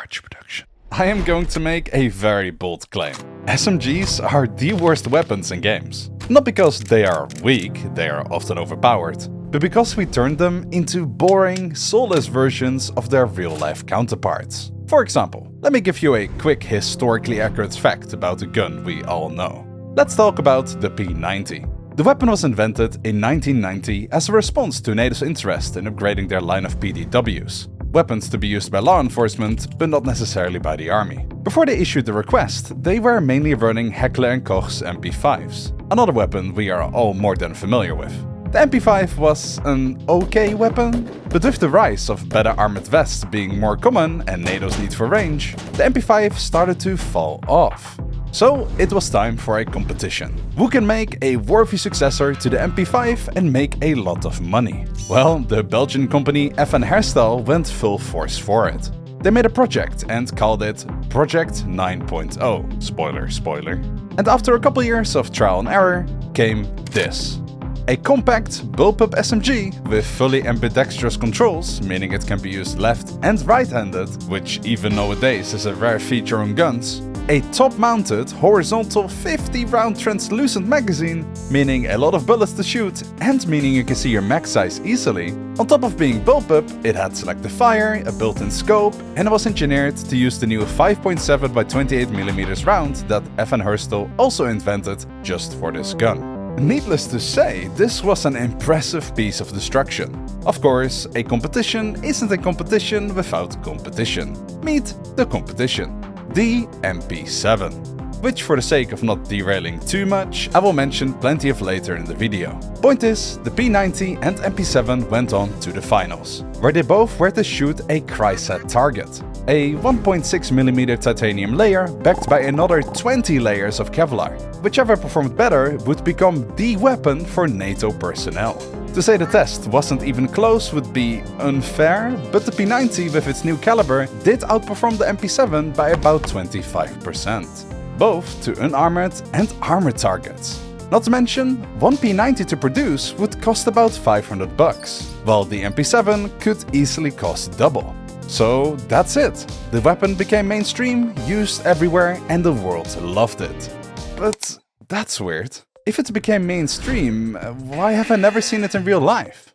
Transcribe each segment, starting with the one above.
large production. I am going to make a very bold claim. SMGs are the worst weapons in games. Not because they are weak, they are often overpowered, but because we turned them into boring, soulless versions of their real-life counterparts. For example, let me give you a quick historically accurate fact about a gun we all know. Let's talk about the P90. The weapon was invented in 1990 as a response to NATO's interest in upgrading their line of PDWs. Weapons to be used by law enforcement, but not necessarily by the army. Before they issued the request, they were mainly running Heckler & Koch's MP5s, another weapon we are all more than familiar with. The MP5 was an okay weapon, but with the rise of better armored vests being more common and NATO's need for range, the MP5 started to fall off. So it was time for a competition. Who can make a worthy successor to the MP5 and make a lot of money? Well, the Belgian company FN Herstal went full force for it. They made a project and called it Project 9.0. Spoiler, spoiler. And after a couple years of trial and error, came this. A compact bullpup SMG with fully ambidextrous controls, meaning it can be used left and right-handed, which even nowadays is a rare feature on guns. A top-mounted, horizontal 50-round translucent magazine, meaning a lot of bullets to shoot and meaning you can see your mag size easily. On top of being bullpup, it had selective fire, a built-in scope, and it was engineered to use the new 5.7 by 28mm round that FN Herstal also invented just for this gun. Needless to say, this was an impressive piece of destruction. Of course, a competition isn't a competition without competition. Meet the competition. The MP7, which for the sake of not derailing too much, I will mention plenty of later in the video. Point is, the P90 and MP7 went on to the finals, where they both were to shoot a Cryset target, a 1.6mm titanium layer backed by another 20 layers of Kevlar. Whichever performed better would become the weapon for NATO personnel. To say the test wasn't even close would be unfair, but the P90 with its new caliber did outperform the MP7 by about 25%, both to unarmored and armored targets. Not to mention, one P90 to produce would cost about $500, while the MP7 could easily cost double. So that's it. The weapon became mainstream, used everywhere, and the world loved it. But that's weird. If it became mainstream, why have I never seen it in real life?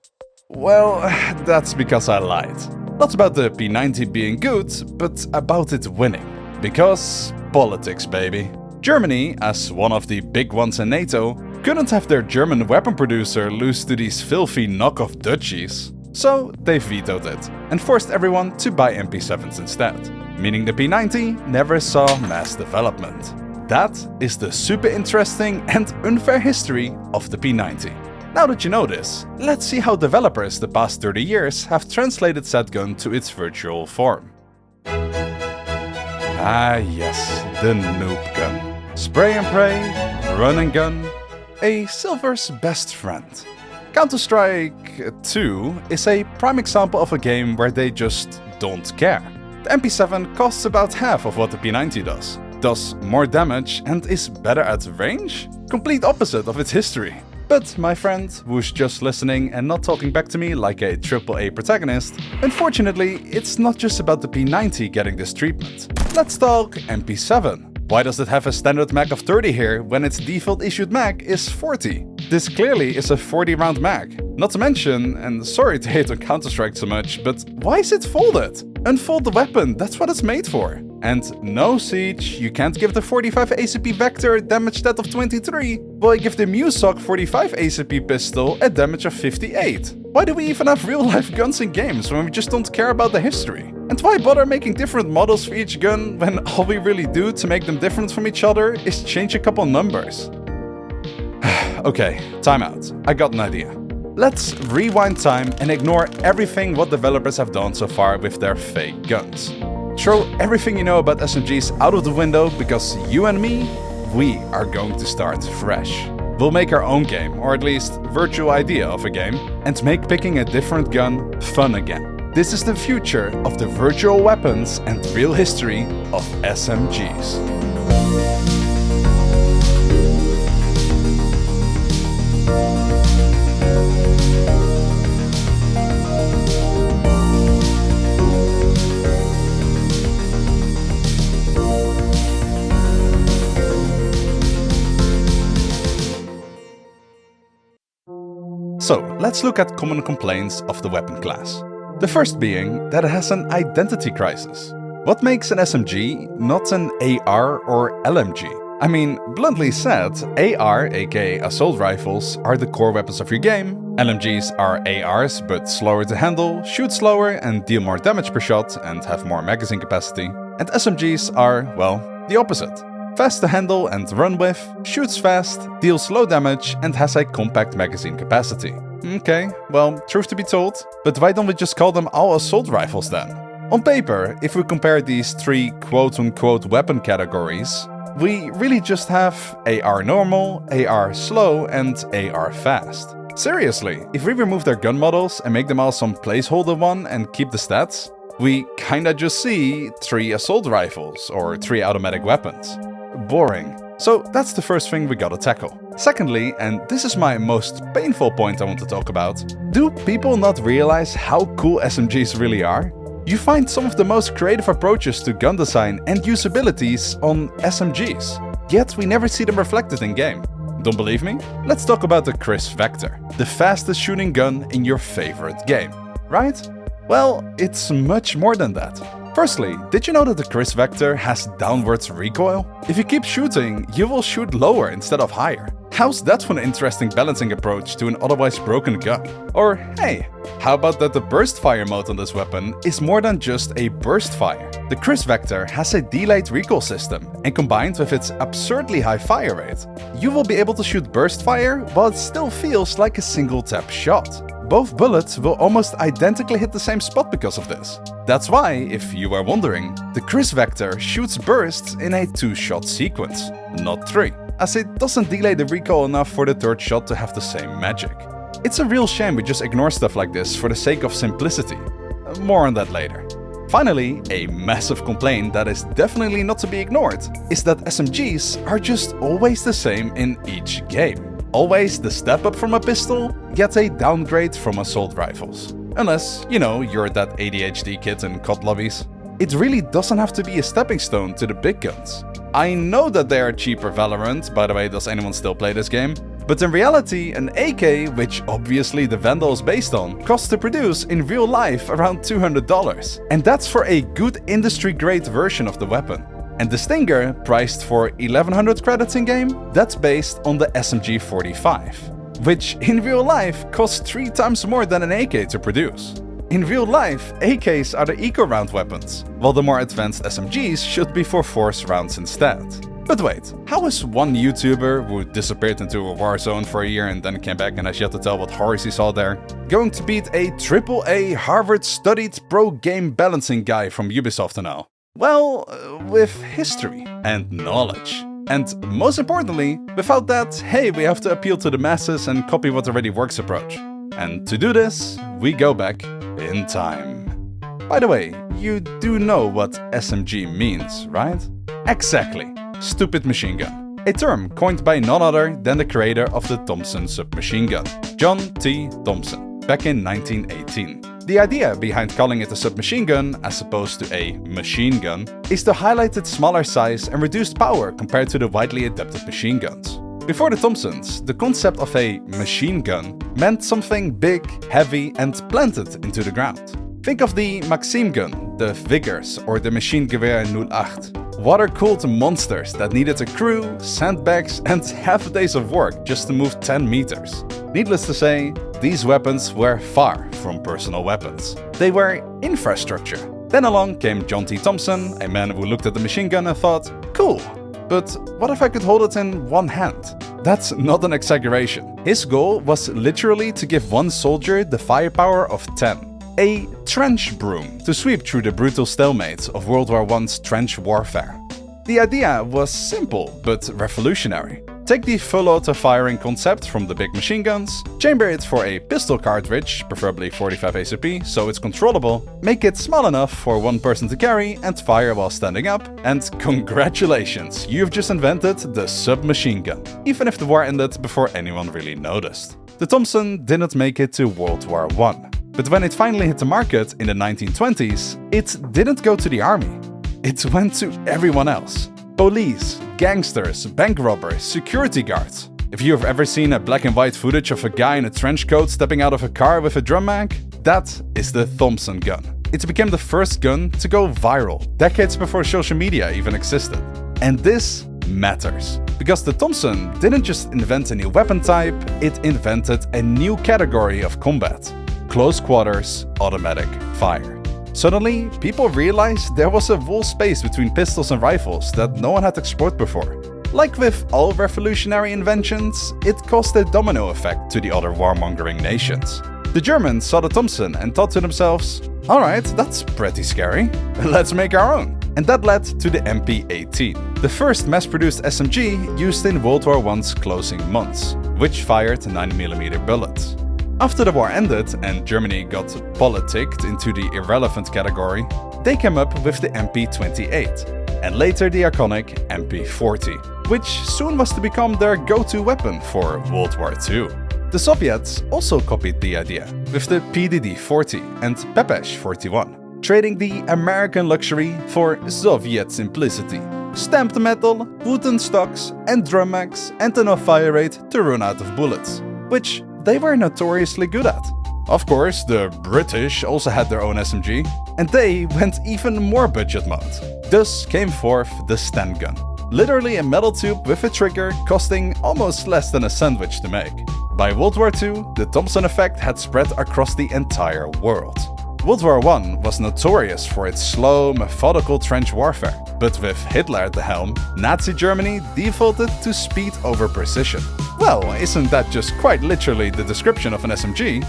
Well, that's because I lied. Not about the P90 being good, but about it winning. Because politics, baby. Germany, as one of the big ones in NATO, couldn't have their German weapon producer lose to these filthy knockoff Dutchies. So they vetoed it, and forced everyone to buy MP7s instead. Meaning the P90 never saw mass development. That is the super interesting and unfair history of the P90. Now that you know this, let's see how developers the past 30 years have translated said gun to its virtual form. Ah yes, the noob gun. Spray and pray, run and gun, a silver's best friend. Counter-Strike 2 is a prime example of a game where they just don't care. The MP7 costs about half of what the P90 does more damage and is better at range? Complete opposite of its history. But my friend, who's just listening and not talking back to me like a AAA protagonist, unfortunately, it's not just about the P90 getting this treatment. Let's talk MP7. Why does it have a standard mag of 30 here when its default issued mag is 40? This clearly is a 40-round mag. Not to mention, and sorry to hate on Counter-Strike so much, but why is it folded? Unfold the weapon, that's what it's made for. And no Siege, you can't give the 45 ACP Vector a damage stat of 23, while you give the Musoc 45 ACP pistol a damage of 58. Why do we even have real-life guns in games when we just don't care about the history? And why bother making different models for each gun when all we really do to make them different from each other is change a couple numbers? Okay, time out. I got an idea. Let's rewind time and ignore everything what developers have done so far with their fake guns. Throw everything you know about SMGs out of the window because you and me, we are going to start fresh. We'll make our own game, or at least virtual idea of a game, and make picking a different gun fun again. This is the future of the virtual weapons and real history of SMGs. So let's look at common complaints of the weapon class. The first being that it has an identity crisis. What makes an SMG not an AR or LMG? I mean, bluntly said, AR, aka assault rifles, are the core weapons of your game. LMGs are ARs, but slower to handle, shoot slower and deal more damage per shot and have more magazine capacity. And SMGs are, well, the opposite. Fast to handle and run with, shoots fast, deals low damage and has a compact magazine capacity. Okay, well, truth to be told, but why don't we just call them all assault rifles then? On paper, if we compare these three quote-unquote weapon categories, we really just have AR normal, AR slow, and AR fast. Seriously, if we remove their gun models and make them all some placeholder one and keep the stats, we kinda just see 3 assault rifles or 3 automatic weapons. Boring. So that's the first thing we gotta tackle. Secondly, and this is my most painful point I want to talk about, do people not realize how cool SMGs really are? You find some of the most creative approaches to gun design and usabilities on SMGs, yet we never see them reflected in game. Don't believe me? Let's talk about the Chris Vector, the fastest shooting gun in your favorite game, right? Well, it's much more than that. Firstly, did you know that the Chris Vector has downwards recoil? If you keep shooting, you will shoot lower instead of higher. How's that for an interesting balancing approach to an otherwise broken gun? Or hey, how about that the burst fire mode on this weapon is more than just a burst fire? The Chris Vector has a delayed recoil system, and combined with its absurdly high fire rate, you will be able to shoot burst fire while it still feels like a single tap shot. Both bullets will almost identically hit the same spot because of this. That's why, if you are wondering, the Chris Vector shoots bursts in a 2-shot sequence, not 3, as it doesn't delay the recoil enough for the 3rd shot to have the same magic. It's a real shame we just ignore stuff like this for the sake of simplicity. More on that later. Finally, a massive complaint that is definitely not to be ignored is that SMGs are just always the same in each game. Always the step up from a pistol, yet a downgrade from assault rifles. Unless, you know, you're that ADHD kid in COD lobbies. It really doesn't have to be a stepping stone to the big guns. I know that they are cheaper Valorant, by the way, does anyone still play this game? But in reality, an AK, which obviously the Vandal is based on, costs to produce in real life around $200. And that's for a good industry-grade version of the weapon. And the Stinger, priced for 1100 credits in-game, that's based on the SMG-45, which in real life costs 3 times more than an AK to produce. In real life, AKs are the eco-round weapons, while the more advanced SMGs should be for force rounds instead. But wait, how is one YouTuber who disappeared into a war zone for a year and then came back and has yet to tell what horrors he saw there, going to beat a AAA Harvard-studied pro game balancing guy from Ubisoft and all? Well, with history and knowledge. And most importantly, without that, hey, we have to appeal to the masses and copy what already works approach. And to do this, we go back in time. By the way, you do know what SMG means, right? Exactly. Stupid machine gun. A term coined by none other than the creator of the Thompson submachine gun, John T. Thompson, back in 1918. The idea behind calling it a submachine gun as opposed to a machine gun is to highlight its smaller size and reduced power compared to the widely adapted machine guns. Before the Thompsons, the concept of a machine gun meant something big, heavy, and planted into the ground. Think of the Maxim gun, the Vickers, or the Maschinengewehr 08. Water-cooled monsters that needed a crew, sandbags, and half a days of work just to move 10 meters. Needless to say, these weapons were far from personal weapons. They were infrastructure. Then along came John T. Thompson, a man who looked at the machine gun and thought, cool, but what if I could hold it in one hand? That's not an exaggeration. His goal was literally to give one soldier the firepower of 10. A trench broom to sweep through the brutal stalemate of World War I's trench warfare. The idea was simple but revolutionary. Take the full auto firing concept from the big machine guns, chamber it for a pistol cartridge, preferably 45 ACP, so it's controllable, make it small enough for one person to carry and fire while standing up, and congratulations, you've just invented the submachine gun, even if the war ended before anyone really noticed. The Thompson didn't make it to World War I. But when it finally hit the market in the 1920s, it didn't go to the army. It went to everyone else. Police, gangsters, bank robbers, security guards. If you've ever seen a black and white footage of a guy in a trench coat stepping out of a car with a drum mag, that is the Thompson gun. It became the first gun to go viral, decades before social media even existed. And this matters, because the Thompson didn't just invent a new weapon type, it invented a new category of combat: close quarters automatic fire. Suddenly, people realized there was a wall space between pistols and rifles that no one had explored before. Like with all revolutionary inventions, it caused a domino effect to the other warmongering nations. The Germans saw the Thompson and thought to themselves, alright, that's pretty scary, let's make our own. And that led to the MP-18, the first mass-produced SMG used in World War I's closing months, which fired 9mm bullets. After the war ended and Germany got politicked into the irrelevant category, they came up with the MP-28, and later the iconic MP-40, which soon was to become their go-to weapon for World War II. The Soviets also copied the idea, with the PDD-40 and Pepesh-41, trading the American luxury for Soviet simplicity. Stamped metal, wooden stocks, and drum mags, and enough fire rate to run out of bullets, which they were notoriously good at. Of course, the British also had their own SMG, and they went even more budget mode. Thus came forth the Sten gun, literally a metal tube with a trigger costing almost less than a sandwich to make. By World War II, the Thompson effect had spread across the entire world. World War I was notorious for its slow, methodical trench warfare, but with Hitler at the helm, Nazi Germany defaulted to speed over precision. Well, isn't that just quite literally the description of an SMG?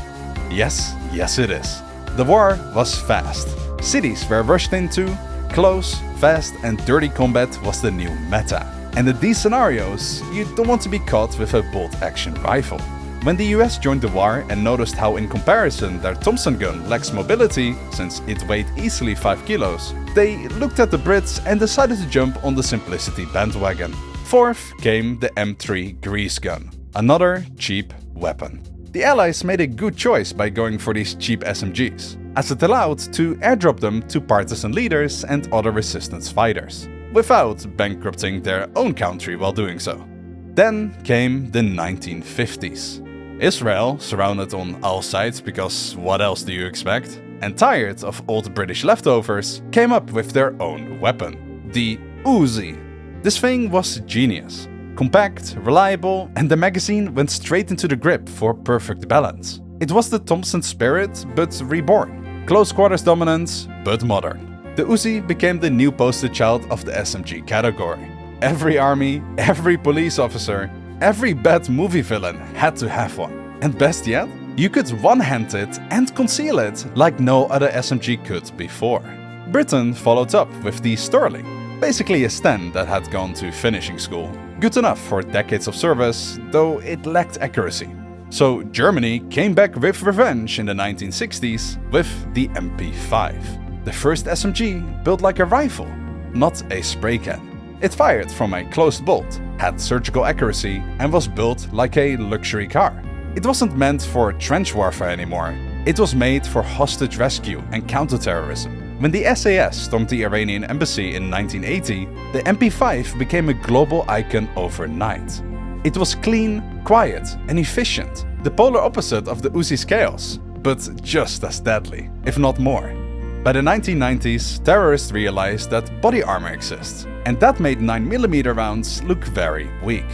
Yes it is. The war was fast. Cities were rushed into, close, fast and dirty combat was the new meta. And in these scenarios, you don't want to be caught with a bolt-action rifle. When the US joined the war and noticed how in comparison their Thompson gun lacks mobility, since it weighed easily 5 kilos, they looked at the Brits and decided to jump on the simplicity bandwagon. Fourth came the M3 grease gun, another cheap weapon. The Allies made a good choice by going for these cheap SMGs, as it allowed to airdrop them to partisan leaders and other resistance fighters, without bankrupting their own country while doing so. Then came the 1950s. Israel, surrounded on all sides because what else do you expect, and tired of old British leftovers, came up with their own weapon, the Uzi. This thing was genius. Compact, reliable, and the magazine went straight into the grip for perfect balance. It was the Thompson spirit, but reborn. Close quarters dominance, but modern. The Uzi became the new poster child of the SMG category. Every army, every police officer, every bad movie villain had to have one. And best yet, you could one-hand it and conceal it like no other SMG could before. Britain followed up with the Sterling, basically a Sten that had gone to finishing school. Good enough for decades of service, though it lacked accuracy. So Germany came back with revenge in the 1960s with the MP5. The first SMG built like a rifle, not a spray can. It fired from a closed bolt, had surgical accuracy, and was built like a luxury car. It wasn't meant for trench warfare anymore. It was made for hostage rescue and counterterrorism. When the SAS stormed the Iranian embassy in 1980, the MP5 became a global icon overnight. It was clean, quiet, and efficient, the polar opposite of the Uzi's chaos, but just as deadly, if not more. By the 1990s, terrorists realized that body armor exists, and that made 9mm rounds look very weak.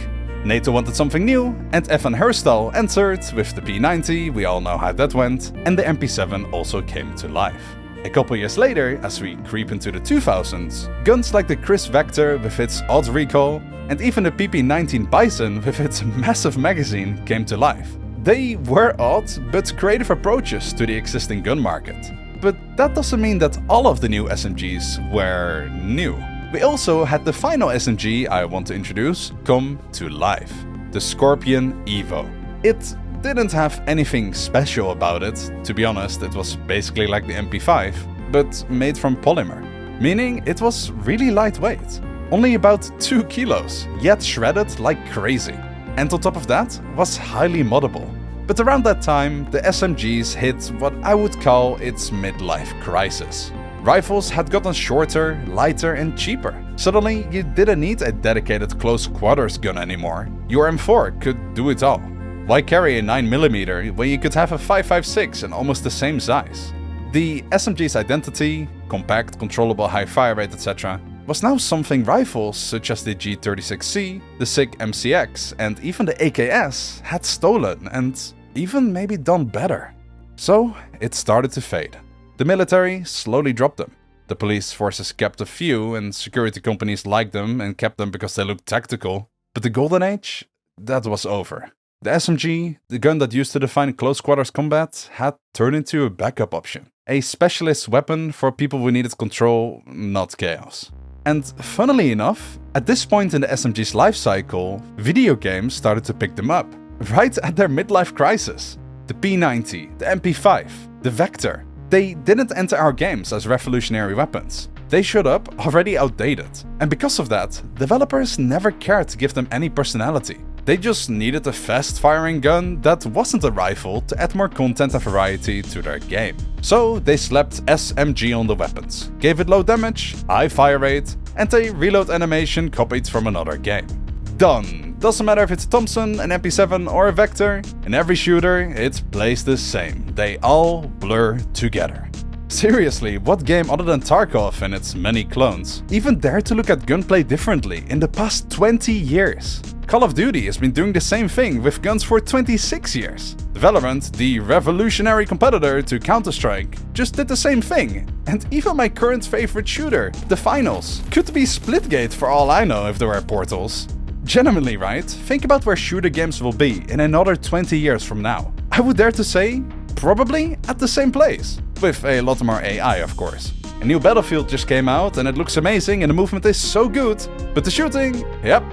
NATO wanted something new, and Evan Herstal entered with the P90, we all know how that went, and the MP7 also came to life. A couple years later, as we creep into the 2000s, guns like the Chris Vector with its odd recoil, and even the PP-19 Bison with its massive magazine came to life. They were odd, but creative approaches to the existing gun market. But that doesn't mean that all of the new SMGs were new. We also had the final SMG I want to introduce come to life, the Scorpion Evo. It didn't have anything special about it, to be honest, it was basically like the MP5, but made from polymer, meaning it was really lightweight, only about 2 kilos, yet shredded like crazy. And on top of that, was highly moddable. But around that time, the SMGs hit what I would call its midlife crisis. Rifles had gotten shorter, lighter and cheaper. Suddenly, you didn't need a dedicated close quarters gun anymore. Your M4 could do it all. Why carry a 9mm when you could have a 5.56 in almost the same size? The SMG's identity, compact, controllable high fire rate, etc., was now something rifles such as the G36C, the SIG MCX and even the AKS had stolen and even maybe done better. So it started to fade. The military slowly dropped them. The police forces kept a few and security companies liked them and kept them because they looked tactical. But the golden age, that was over. The SMG, the gun that used to define close quarters combat, had turned into a backup option. A specialist weapon for people who needed control, not chaos. And funnily enough, at this point in the SMG's life cycle, video games started to pick them up, right at their midlife crisis. The P90, the MP5, the Vector, they didn't enter our games as revolutionary weapons. They showed up already outdated, and because of that, developers never cared to give them any personality. They just needed a fast-firing gun that wasn't a rifle to add more content and variety to their game. So they slapped SMG on the weapons, gave it low damage, high fire rate, and a reload animation copied from another game. Done! Doesn't matter if it's a Thompson, an MP7 or a Vector, in every shooter it plays the same. They all blur together. Seriously, what game other than Tarkov and its many clones even dared to look at gunplay differently in the past 20 years? Call of Duty has been doing the same thing with guns for 26 years. Valorant, the revolutionary competitor to Counter-Strike, just did the same thing. And even my current favorite shooter, the Finals, could be Splitgate for all I know if there were portals. Genuinely, right? Think about where shooter games will be in another 20 years from now. I would dare to say, probably at the same place. With a lot more AI, of course. A new Battlefield just came out and it looks amazing and the movement is so good. But the shooting, yep,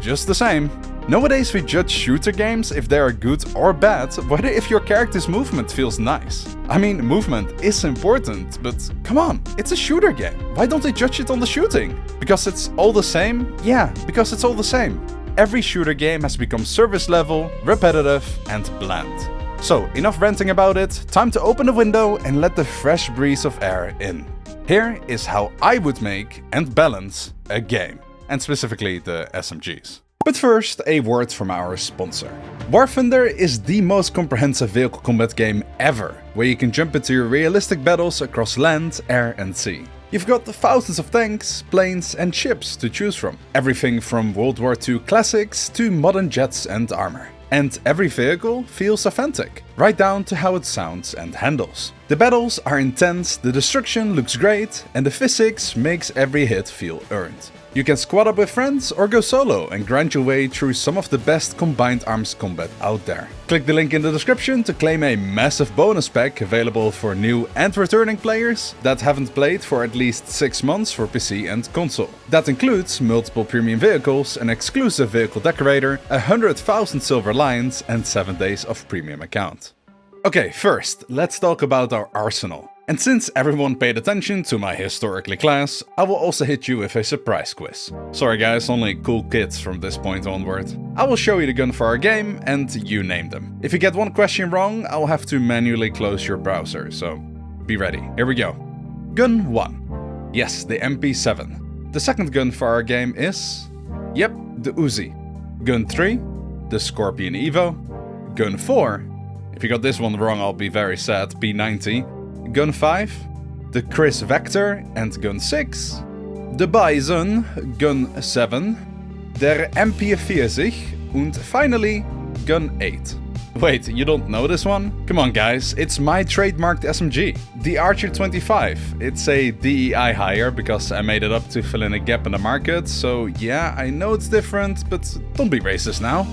just the same. Nowadays we judge shooter games if they are good or bad, whether if your character's movement feels nice. I mean, movement is important, but come on, it's a shooter game. Why don't they judge it on the shooting? Because it's all the same? Yeah, because it's all the same. Every shooter game has become service level, repetitive and bland. So, enough ranting about it, time to open the window and let the fresh breeze of air in. Here is how I would make and balance a game, and specifically the SMGs. But first, a word from our sponsor. War Thunder is the most comprehensive vehicle combat game ever, where you can jump into realistic battles across land, air and sea. You've got thousands of tanks, planes and ships to choose from. Everything from World War II classics to modern jets and armor. And every vehicle feels authentic, right down to how it sounds and handles. The battles are intense, the destruction looks great, and the physics makes every hit feel earned. You can squad up with friends or go solo and grind your way through some of the best combined arms combat out there. Click the link in the description to claim a massive bonus pack available for new and returning players that haven't played for at least 6 months for PC and console. That includes multiple premium vehicles, an exclusive vehicle decorator, 100,000 silver lions and 7 days of premium account. Okay, first, let's talk about our arsenal. And since everyone paid attention to my historically class, I will also hit you with a surprise quiz. Sorry guys, only cool kids from this point onward. I will show you the gun for our game and you name them. If you get one question wrong, I will have to manually close your browser, so be ready. Here we go. Gun 1. Yes, the MP7. The second gun for our game is... Yep, the Uzi. Gun 3. The Scorpion Evo. Gun 4. If you got this one wrong, I'll be very sad. P90. Gun 5, the Chris Vector and Gun 6, the Bison, Gun 7, der MP40 and finally Gun 8. Wait, you don't know this one? Come on guys, it's my trademarked SMG, the Archer 25. It's a DEI higher because I made it up to fill in a gap in the market, so yeah, I know it's different, but don't be racist now.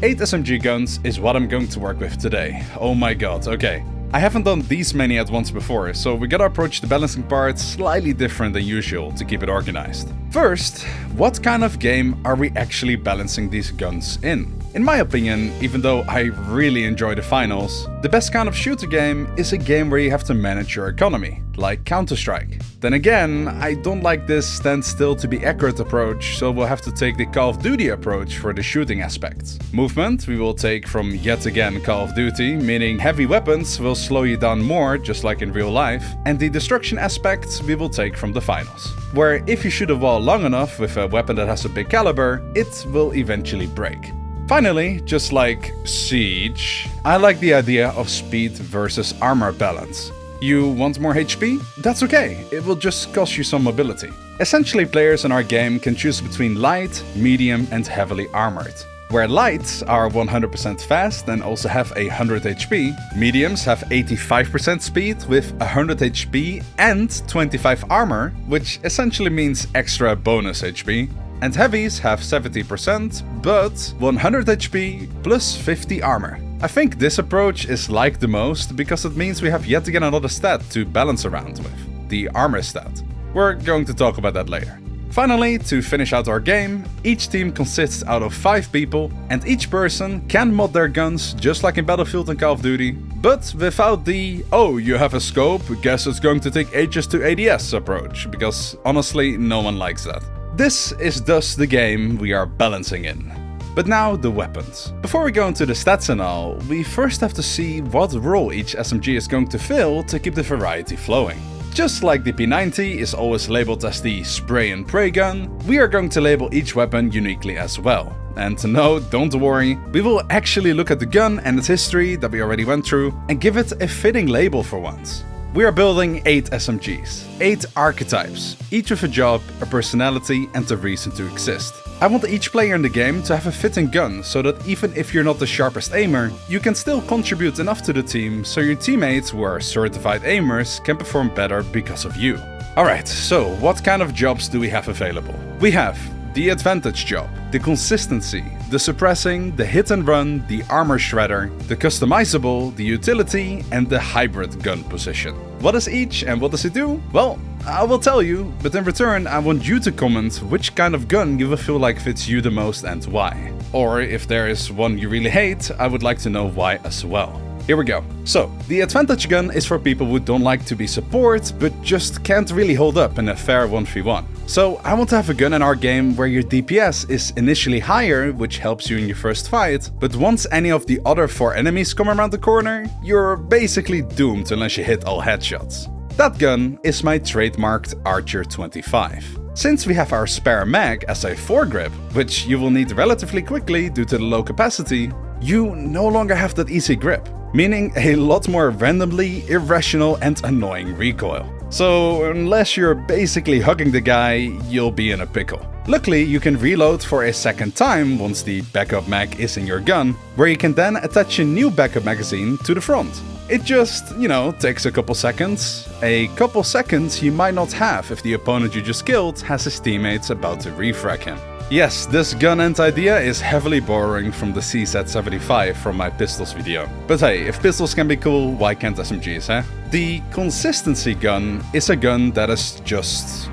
8 SMG guns is what I'm going to work with today. Oh my god, okay. I haven't done these many at once before, so we gotta approach the balancing part slightly different than usual to keep it organized. First, what kind of game are we actually balancing these guns in? In my opinion, even though I really enjoy the finals, the best kind of shooter game is a game where you have to manage your economy, like Counter-Strike. Then again, I don't like this stand still to be accurate approach, so we'll have to take the Call of Duty approach for the shooting aspects. Movement we will take from yet again Call of Duty, meaning heavy weapons will slow you down more, just like in real life, and the destruction aspects we will take from the finals, where if you shoot a wall long enough with a weapon that has a big caliber, it will eventually break. Finally, just like Siege, I like the idea of speed versus armor balance. You want more HP? That's okay, it will just cost you some mobility. Essentially, players in our game can choose between light, medium and heavily armored. Where lights are 100% fast and also have 100 HP, mediums have 85% speed with 100 HP and 25 armor, which essentially means extra bonus HP. And heavies have 70%, but 100 HP plus 50 armor. I think this approach is liked the most because it means we have yet again another stat to balance around with, the armor stat. We're going to talk about that later. Finally, to finish out our game, each team consists out of 5 people, and each person can mod their guns just like in Battlefield and Call of Duty, but without the "oh, you have a scope, guess it's going to take ages to ADS" approach, because honestly, no one likes that. This is thus the game we are balancing in. But now the weapons. Before we go into the stats and all, we first have to see what role each SMG is going to fill to keep the variety flowing. Just like the P90 is always labeled as the spray and pray gun, we are going to label each weapon uniquely as well. And no, don't worry, we will actually look at the gun and its history that we already went through and give it a fitting label for once. We are building 8 SMGs, 8 archetypes, each with a job, a personality and a reason to exist. I want each player in the game to have a fitting gun, so that even if you're not the sharpest aimer, you can still contribute enough to the team so your teammates who are certified aimers can perform better because of you. Alright, so what kind of jobs do we have available? We have the advantage job, the consistency, the suppressing, the hit and run, the armor shredder, the customizable, the utility and the hybrid gun position. What is each and what does it do? Well, I will tell you, but in return I want you to comment which kind of gun you will feel like fits you the most and why. Or if there is one you really hate, I would like to know why as well. Here we go. So, the advantage gun is for people who don't like to be support, but just can't really hold up in a fair 1v1. So, I want to have a gun in our game where your DPS is initially higher, which helps you in your first fight, but once any of the other 4 enemies come around the corner, you're basically doomed unless you hit all headshots. That gun is my trademarked Archer 25. Since we have our spare mag as a foregrip, which you will need relatively quickly due to the low capacity, you no longer have that easy grip, meaning a lot more randomly irrational and annoying recoil. So unless you're basically hugging the guy, you'll be in a pickle. Luckily, you can reload for a second time once the backup mag is in your gun, where you can then attach a new backup magazine to the front. It just, takes a couple seconds. A couple seconds you might not have if the opponent you just killed has his teammates about to refrag him. Yes, this gun end idea is heavily borrowing from the CZ75 from my pistols video. But hey, if pistols can be cool, why can't SMGs, eh? The consistency gun is a gun that is just,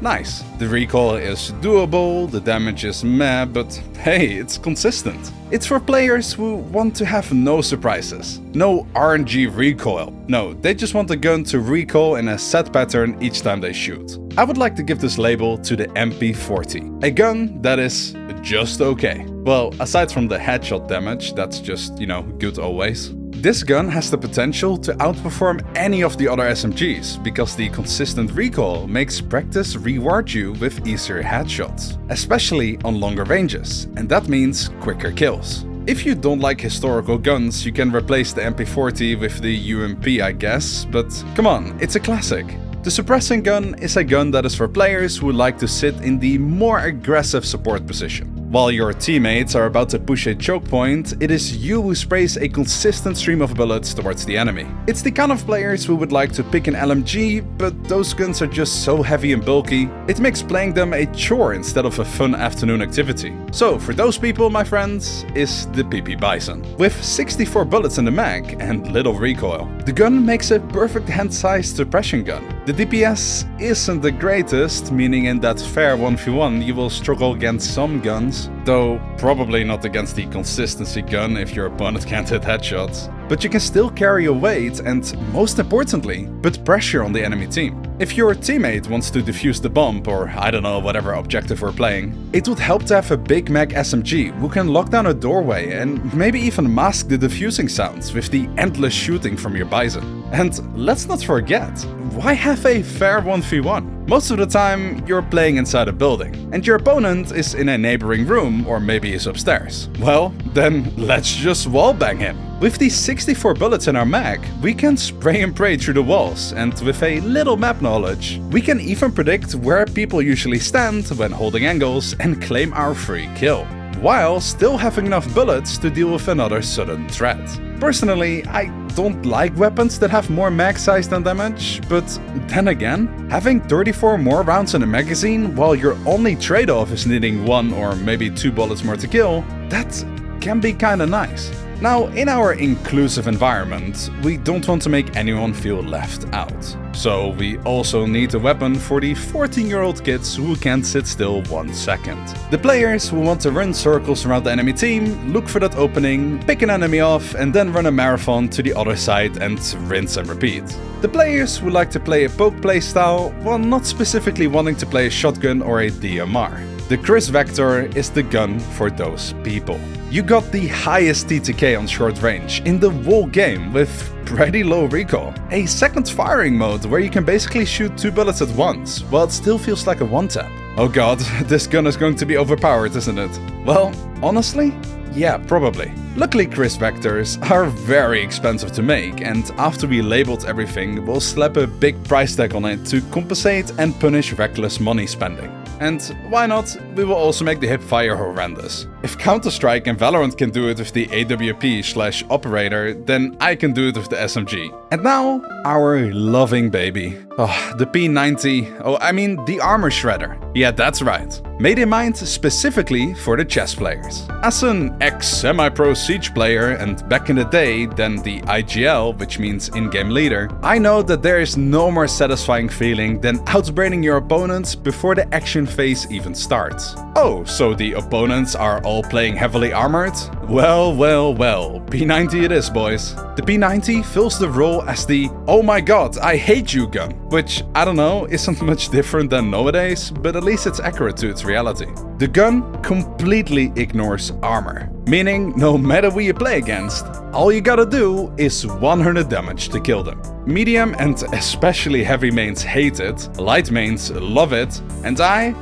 nice. The recoil is doable, the damage is meh, but hey, it's consistent. It's for players who want to have no surprises. No RNG recoil. No, they just want the gun to recoil in a set pattern each time they shoot. I would like to give this label to the MP40. A gun that is just okay. Well, aside from the headshot damage, that's just, good always. This gun has the potential to outperform any of the other SMGs, because the consistent recoil makes practice reward you with easier headshots, especially on longer ranges, and that means quicker kills. If you don't like historical guns, you can replace the MP40 with the UMP, I guess, but come on, it's a classic. The suppressing gun is a gun that is for players who like to sit in the more aggressive support position. While your teammates are about to push a choke point, it is you who sprays a consistent stream of bullets towards the enemy. It's the kind of players who would like to pick an LMG, but those guns are just so heavy and bulky, it makes playing them a chore instead of a fun afternoon activity. So for those people, my friends, is the PP Bison. With 64 bullets in the mag and little recoil, the gun makes a perfect hand-sized suppression gun. The DPS isn't the greatest, meaning in that fair 1v1 you will struggle against some guns, though probably not against the consistency gun if your opponent can't hit headshots. But you can still carry your weight and, most importantly, put pressure on the enemy team. If your teammate wants to defuse the bomb or I don't know whatever objective we're playing, it would help to have a big mag SMG who can lock down a doorway and maybe even mask the defusing sounds with the endless shooting from your Bison. And let's not forget, why have a fair 1v1? Most of the time you're playing inside a building and your opponent is in a neighboring room or maybe is upstairs. Well, then let's just wallbang him. With these 64 bullets in our mag, we can spray and pray through the walls, and with a little map knowledge, we can even predict where people usually stand when holding angles and claim our free kill, while still having enough bullets to deal with another sudden threat. Personally, I don't like weapons that have more mag size than damage, but then again, having 34 more rounds in a magazine while your only trade-off is needing 1 or maybe 2 bullets more to kill, that can be kinda nice. Now, in our inclusive environment, we don't want to make anyone feel left out. So we also need a weapon for the 14-year-old kids who can't sit still 1 second. The players who want to run circles around the enemy team, look for that opening, pick an enemy off and then run a marathon to the other side and rinse and repeat. The players who like to play a poke playstyle while not specifically wanting to play a shotgun or a DMR. The Chris Vector is the gun for those people. You got the highest TTK on short range in the whole game with pretty low recoil. A second firing mode where you can basically shoot 2 bullets at once, while it still feels like a one-tap. Oh god, this gun is going to be overpowered, isn't it? Well, honestly, yeah, probably. Luckily, Chris Vectors are very expensive to make, and after we labeled everything, we'll slap a big price tag on it to compensate and punish reckless money spending. And why not, we will also make the hipfire horrendous. If Counter-Strike and Valorant can do it with the AWP/operator, then I can do it with the SMG. And now, our loving baby. Oh, the P90, the armor shredder. Yeah, that's right. Made in mind specifically for the chess players. As an ex-semi-pro Siege player and back in the day then the IGL, which means in-game leader, I know that there is no more satisfying feeling than outbraining your opponents before the action phase even starts. Oh, so the opponents are all playing heavily armored? Well, P90 it is, boys. The P90 fills the role as the "oh my god, I hate you" gun, which, I don't know, isn't much different than nowadays, but at least it's accurate to its reality. The gun completely ignores armor, meaning no matter who you play against, all you gotta do is 100 damage to kill them. Medium and especially heavy mains hate it, light mains love it, and I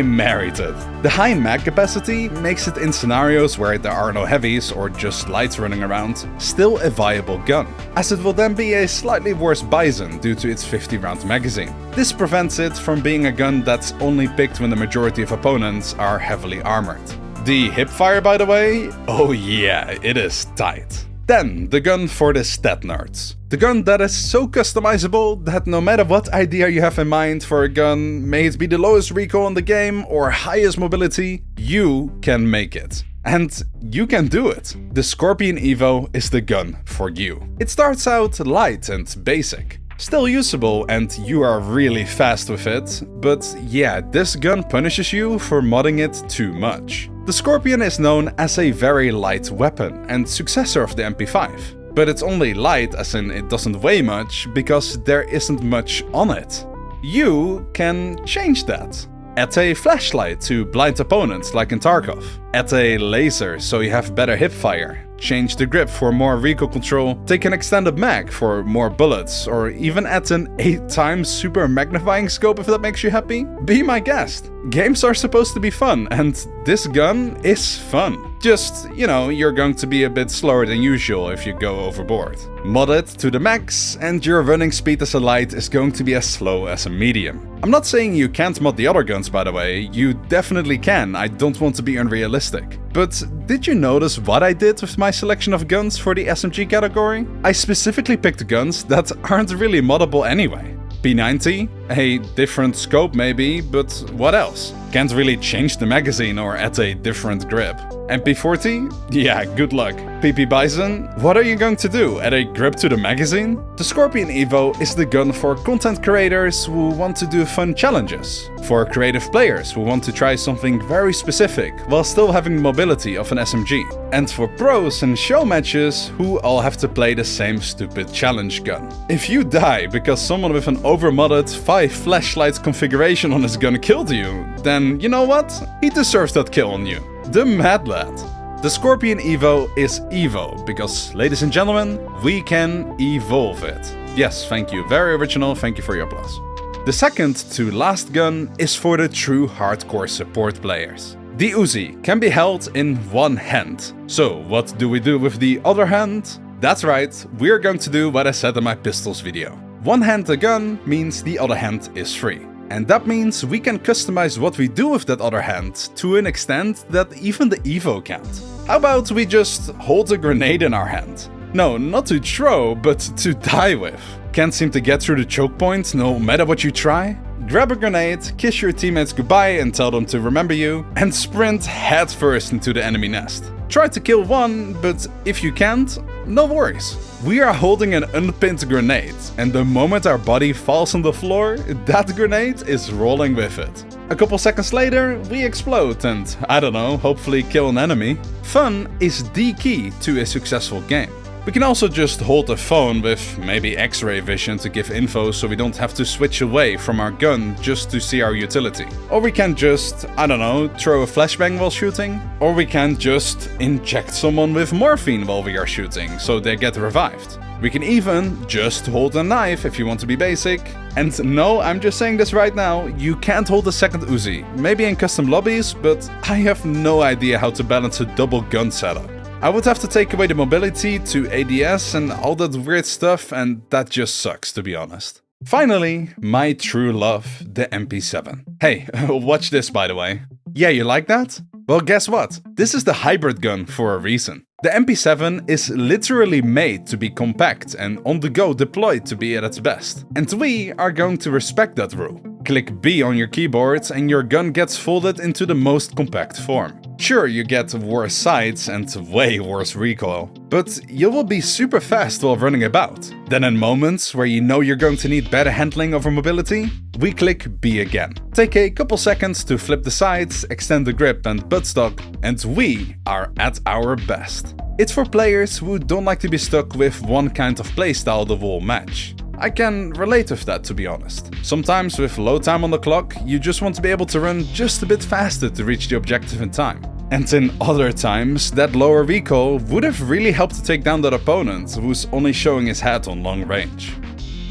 married it. The high mag capacity makes it in scenarios where there are no heavies or just lights running around, still a viable gun, as it will then be a slightly worse Bison due to its 50-round magazine. This prevents it from being a gun that's only picked when the majority of opponents are heavily armored. The hipfire, by the way, oh yeah, it is tight. Then, the gun for the stat nerds. The gun that is so customizable that no matter what idea you have in mind for a gun, may it be the lowest recoil in the game or highest mobility, you can make it. And you can do it. The Scorpion Evo is the gun for you. It starts out light and basic. Still usable and you are really fast with it, but yeah, this gun punishes you for modding it too much. The Scorpion is known as a very light weapon and successor of the MP5. But it's only light as in it doesn't weigh much because there isn't much on it. You can change that. Add a flashlight to blind opponents like in Tarkov. Add a laser so you have better hipfire. Change the grip for more recoil control, take an extended mag for more bullets, or even add an 8x super magnifying scope if that makes you happy? Be my guest! Games are supposed to be fun, and this gun is fun. Just, you know, you're going to be a bit slower than usual if you go overboard. Mod it to the max, and your running speed as a light is going to be as slow as a medium. I'm not saying you can't mod the other guns, by the way, you definitely can, I don't want to be unrealistic. But did you notice what I did with my selection of guns for the SMG category? I specifically picked guns that aren't really moddable anyway. P90, A different scope maybe, but what else? Can't really change the magazine or add a different grip. MP40? Yeah, good luck. PP Bison? What are you going to do? Add a grip to the magazine? The Scorpion Evo is the gun for content creators who want to do fun challenges, for creative players who want to try something very specific while still having the mobility of an SMG, and for pros and show matches who all have to play the same stupid challenge gun. If you die because someone with an overmodded 5 flashlights configuration on his gun killed you, then you know what? He deserves that kill on you. The Mad Lad. The Scorpion Evo is Evo because, ladies and gentlemen, we can evolve it. Yes, thank you, very original, thank you for your applause. The second to last gun is for the true hardcore support players. The Uzi can be held in one hand. So what do we do with the other hand? That's right, we're going to do what I said in my pistols video. One hand a gun means the other hand is free. And that means we can customize what we do with that other hand to an extent that even the Evo can't. How about we just hold a grenade in our hand? No, not to throw, but to die with. Can't seem to get through the choke point no matter what you try? Grab a grenade, kiss your teammates goodbye and tell them to remember you, and sprint headfirst into the enemy nest. Try to kill one, but if you can't, no worries. We are holding an unpinned grenade, and the moment our body falls on the floor, that grenade is rolling with it. A couple seconds later, we explode and, I don't know, hopefully kill an enemy. Fun is the key to a successful game. We can also just hold a phone with maybe X-ray vision to give info so we don't have to switch away from our gun just to see our utility. Or we can just, I don't know, throw a flashbang while shooting. Or we can just inject someone with morphine while we are shooting so they get revived. We can even just hold a knife if you want to be basic. And no, I'm just saying this right now, you can't hold a second Uzi. Maybe in custom lobbies, but I have no idea how to balance a double gun setup. I would have to take away the mobility to ADS and all that weird stuff, and that just sucks, to be honest. Finally, my true love, the MP7. Hey, watch this by the way. Yeah, you like that? Well, guess what? This is the hybrid gun for a reason. The MP7 is literally made to be compact and on-the-go deployed to be at its best. And we are going to respect that rule. Click B on your keyboard and your gun gets folded into the most compact form. Sure, you get worse sights and way worse recoil, but you will be super fast while running about. Then in moments where you know you're going to need better handling over mobility, we click B again. Take a couple seconds to flip the sights, extend the grip and buttstock, and we are at our best. It's for players who don't like to be stuck with one kind of playstyle the whole match. I can relate with that, to be honest. Sometimes with low time on the clock, you just want to be able to run just a bit faster to reach the objective in time. And in other times, that lower recoil would have really helped to take down that opponent who's only showing his head on long range.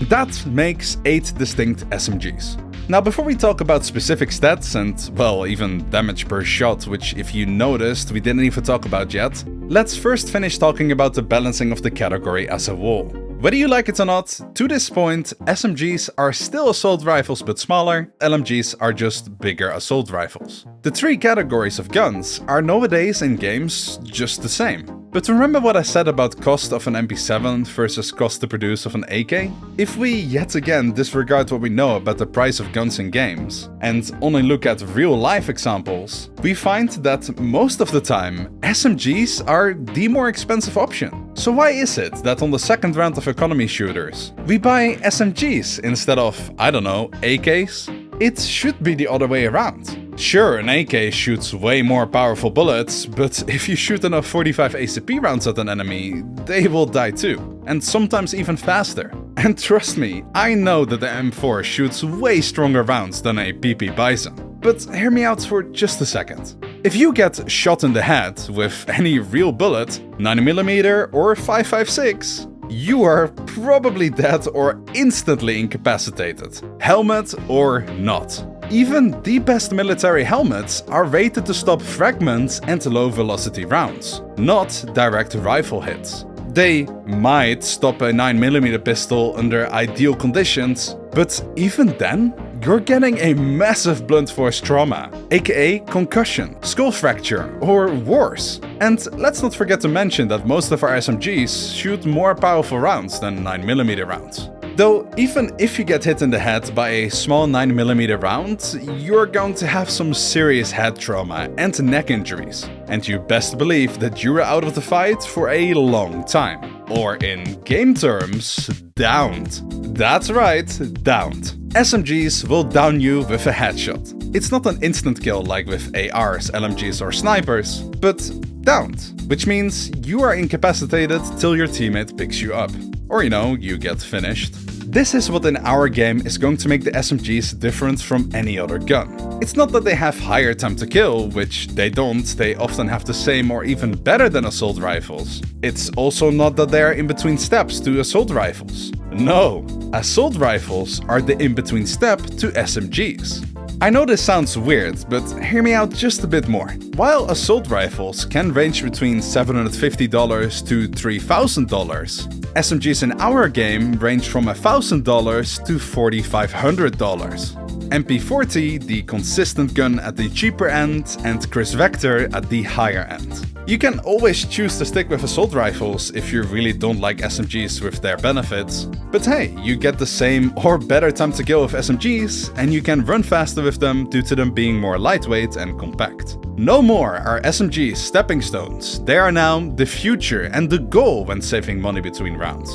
That makes 8 distinct SMGs. Now before we talk about specific stats and, well, even damage per shot, which if you noticed we didn't even talk about yet, let's first finish talking about the balancing of the category as a whole. Whether you like it or not, to this point, SMGs are still assault rifles but smaller, LMGs are just bigger assault rifles. The 3 categories of guns are nowadays in games just the same. But remember what I said about cost of an MP7 versus cost to produce of an AK? If we yet again disregard what we know about the price of guns in games, and only look at real life examples, we find that most of the time, SMGs are the more expensive option. So why is it that on the second round of economy shooters, we buy SMGs instead of, I don't know, AKs? It should be the other way around. Sure, an AK shoots way more powerful bullets, but if you shoot enough 45 ACP rounds at an enemy, they will die too, and sometimes even faster. And trust me, I know that the M4 shoots way stronger rounds than a PP Bison. But hear me out for just a second. If you get shot in the head with any real bullet, 9mm or 5.56, you are probably dead or instantly incapacitated, helmet or not. Even the best military helmets are rated to stop fragments and low-velocity rounds, not direct rifle hits. They might stop a 9mm pistol under ideal conditions, but even then, you're getting a massive blunt force trauma, aka concussion, skull fracture, or worse. And let's not forget to mention that most of our SMGs shoot more powerful rounds than 9mm rounds. Though even if you get hit in the head by a small 9mm round, you're going to have some serious head trauma and neck injuries. And you best believe that you're out of the fight for a long time. Or in game terms, downed. That's right, downed. SMGs will down you with a headshot. It's not an instant kill like with ARs, LMGs or snipers, but downed, which means you are incapacitated till your teammate picks you up. Or you get finished. This is what in our game is going to make the SMGs different from any other gun. It's not that they have higher time to kill, which they don't, they often have the same or even better than assault rifles. It's also not that they are in between steps to assault rifles. No, assault rifles are the in-between step to SMGs. I know this sounds weird, but hear me out just a bit more. While assault rifles can range between $750 to $3,000, SMGs in our game range from $1,000 to $4,500. MP40, the consistent gun at the cheaper end, and Chris Vector at the higher end. You can always choose to stick with assault rifles if you really don't like SMGs with their benefits, but hey, you get the same or better time to kill with SMGs, and you can run faster with them due to them being more lightweight and compact. No more are SMGs stepping stones, they are now the future and the goal when saving money between rounds.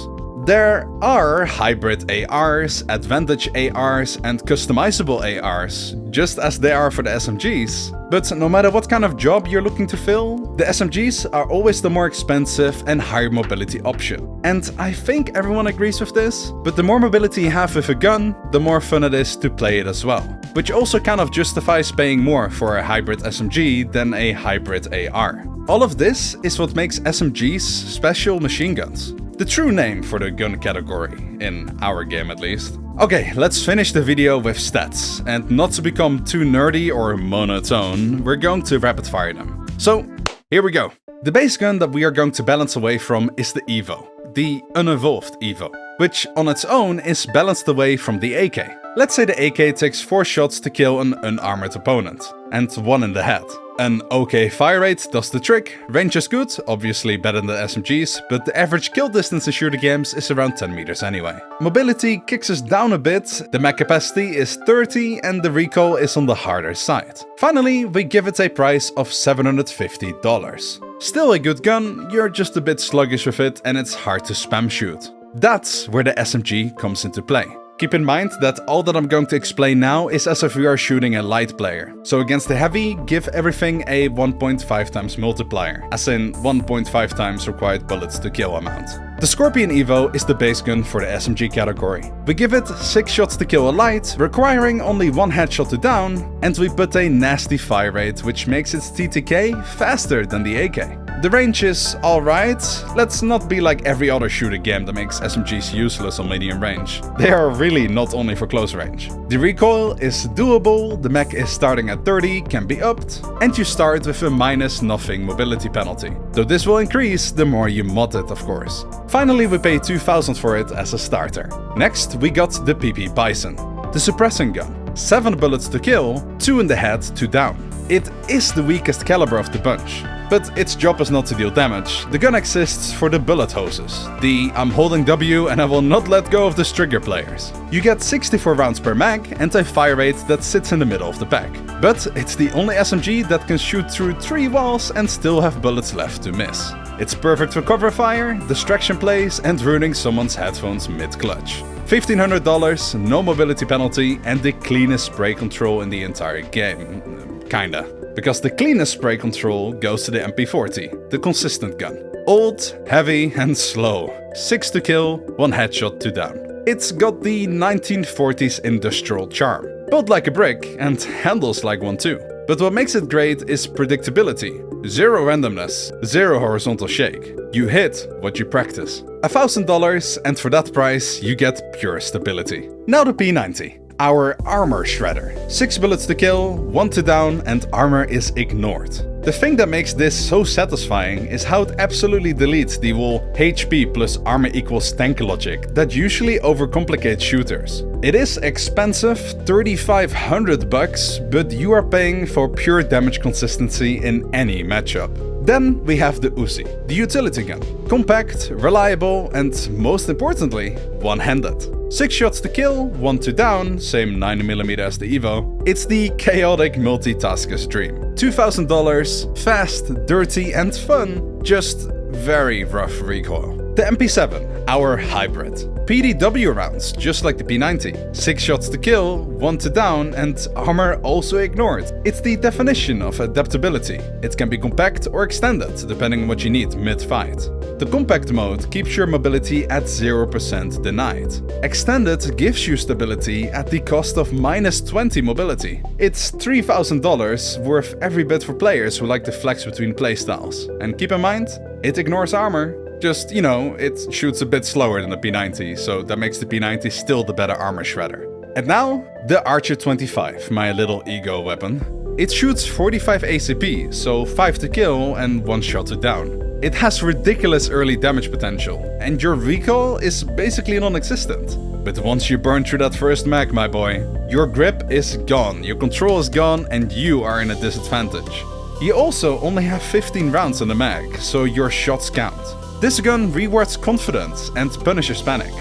There are hybrid ARs, advantage ARs, and customizable ARs, just as they are for the SMGs. But no matter what kind of job you're looking to fill, the SMGs are always the more expensive and higher mobility option. And I think everyone agrees with this, but the more mobility you have with a gun, the more fun it is to play it as well. Which also kind of justifies paying more for a hybrid SMG than a hybrid AR. All of this is what makes SMGs special machine guns. The true name for the gun category, in our game at least. Okay, let's finish the video with stats, and not to become too nerdy or monotone, we're going to rapid fire them. So, here we go. The base gun that we are going to balance away from is the Evo, the unevolved Evo, which on its own is balanced away from the AK. Let's say the AK takes 4 shots to kill an unarmored opponent, and 1 in the head. An okay fire rate does the trick, range is good, obviously better than the SMGs, but the average kill distance in shooter games is around 10 meters anyway. Mobility kicks us down a bit, the mag capacity is 30 and the recoil is on the harder side. Finally, we give it a price of $750. Still a good gun, you're just a bit sluggish with it and it's hard to spam shoot. That's where the SMG comes into play. Keep in mind that all that I'm going to explain now is as if we are shooting a light player. So against the heavy, give everything a 1.5 times multiplier, as in 1.5 times required bullets to kill amount. The Scorpion Evo is the base gun for the SMG category. We give it 6 shots to kill a light, requiring only 1 headshot to down, and we put a nasty fire rate which makes its TTK faster than the AK. The range is alright, let's not be like every other shooter game that makes SMGs useless on medium range. They are really not only for close range. The recoil is doable, the mag is starting at 30, can be upped, and you start with a -0 mobility penalty. Though this will increase the more you mod it, of course. Finally, we pay $2,000 for it as a starter. Next, we got the PP Bison, the suppressing gun. 7 bullets to kill, 2 in the head to down. It is the weakest caliber of the bunch. But its job is not to deal damage. The gun exists for the bullet hoses. The I'm holding W and I will not let go of this trigger players. You get 64 rounds per mag and a fire rate that sits in the middle of the pack. But it's the only SMG that can shoot through 3 walls and still have bullets left to miss. It's perfect for cover fire, distraction plays and ruining someone's headphones mid-clutch. $1,500, no mobility penalty and the cleanest spray control in the entire game. Kinda. Because the cleanest spray control goes to the MP40, the consistent gun. Old, heavy and slow. 6 to kill, 1 headshot to down. It's got the 1940s industrial charm. Built like a brick and handles like one too. But what makes it great is predictability. 0 randomness, 0 horizontal shake. You hit what you practice. $1,000 and for that price you get pure stability. Now the P90. Our armor shredder. 6 bullets to kill, 1 to down, and armor is ignored. The thing that makes this so satisfying is how it absolutely deletes the whole HP plus armor equals tank logic that usually overcomplicates shooters. It is expensive, $3,500, but you are paying for pure damage consistency in any matchup. Then we have the Uzi, the utility gun. Compact, reliable, and most importantly, one-handed. 6 shots to kill, 1 to down, same 90mm as the Evo. It's the chaotic multitasker's dream. $2,000, fast, dirty and fun, just very rough recoil. The MP7, our hybrid. PDW rounds, just like the P90. 6 shots to kill, 1 to down, and armor also ignored. It's the definition of adaptability. It can be compact or extended, depending on what you need mid-fight. The compact mode keeps your mobility at 0% denied. Extended gives you stability at the cost of -20 mobility. It's $3,000, worth every bit for players who like to flex between playstyles. And keep in mind, it ignores armor. Just, you know, it shoots a bit slower than the P90, so that makes the P90 still the better armor shredder. And now, the Archer 25, my little ego weapon. It shoots 45 ACP, so 5 to kill and 1 shot to down. It has ridiculous early damage potential, and your recoil is basically non-existent. But once you burn through that first mag, my boy, your grip is gone, your control is gone, and you are in a disadvantage. You also only have 15 rounds in the mag, so your shots count. This gun rewards confidence and punishes panic.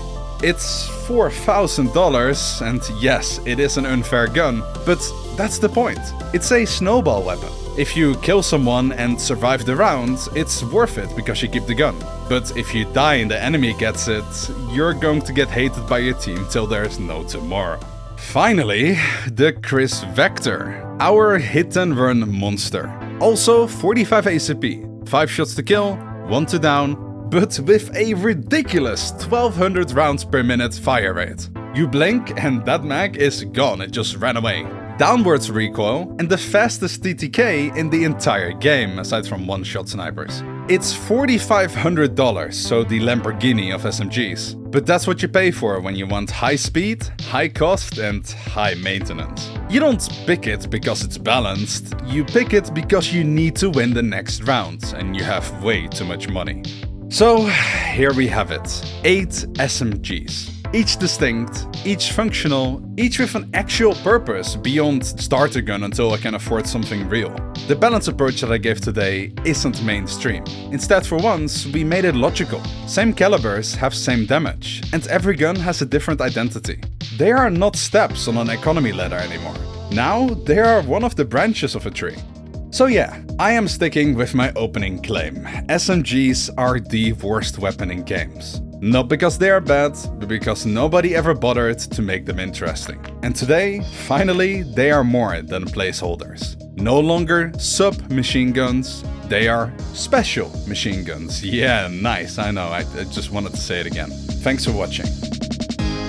It's $4,000, and yes, it is an unfair gun, but that's the point. It's a snowball weapon. If you kill someone and survive the round, it's worth it because you keep the gun. But if you die and the enemy gets it, you're going to get hated by your team till there's no tomorrow. Finally, the Chris Vector, our hit and run monster. Also 45 ACP, 5 shots to kill, 1 to down, but with a ridiculous 1200 rounds per minute fire rate. You blink and that mag is gone, it just ran away. Downwards recoil and the fastest TTK in the entire game, aside from one-shot snipers. It's $4,500, so the Lamborghini of SMGs. But that's what you pay for when you want high speed, high cost and high maintenance. You don't pick it because it's balanced, you pick it because you need to win the next round and you have way too much money. So here we have it, 8 SMGs. Each distinct, each functional, each with an actual purpose beyond starter gun until I can afford something real. The balance approach that I gave today isn't mainstream. Instead, for once, we made it logical. Same calibers have same damage, and every gun has a different identity. They are not steps on an economy ladder anymore. Now, they are one of the branches of a tree. So yeah, I am sticking with my opening claim. SMGs are the worst weapon in games. Not because they are bad, but because nobody ever bothered to make them interesting. And today, finally, they are more than placeholders. No longer sub-machine guns, they are special machine guns. Yeah, nice, I know, I just wanted to say it again. Thanks for watching.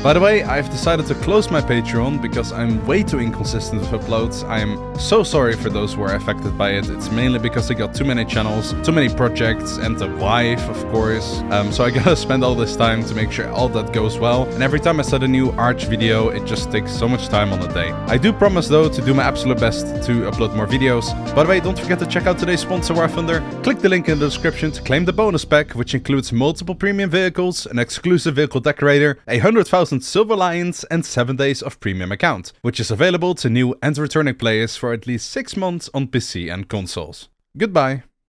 By the way, I've decided to close my Patreon because I'm way too inconsistent with uploads. I'm so sorry for those who are affected by it. It's mainly because I got too many channels, too many projects, and a wife, of course. So I gotta spend all this time to make sure all that goes well. And every time I set a new Arch video, it just takes so much time on the day. I do promise though to do my absolute best to upload more videos. By the way, don't forget to check out today's sponsor, War Thunder. Click the link in the description to claim the bonus pack, which includes multiple premium vehicles, an exclusive vehicle decorator, 100,000 silver lions and 7 days of premium account, which is available to new and returning players for at least 6 months on PC and consoles. Goodbye.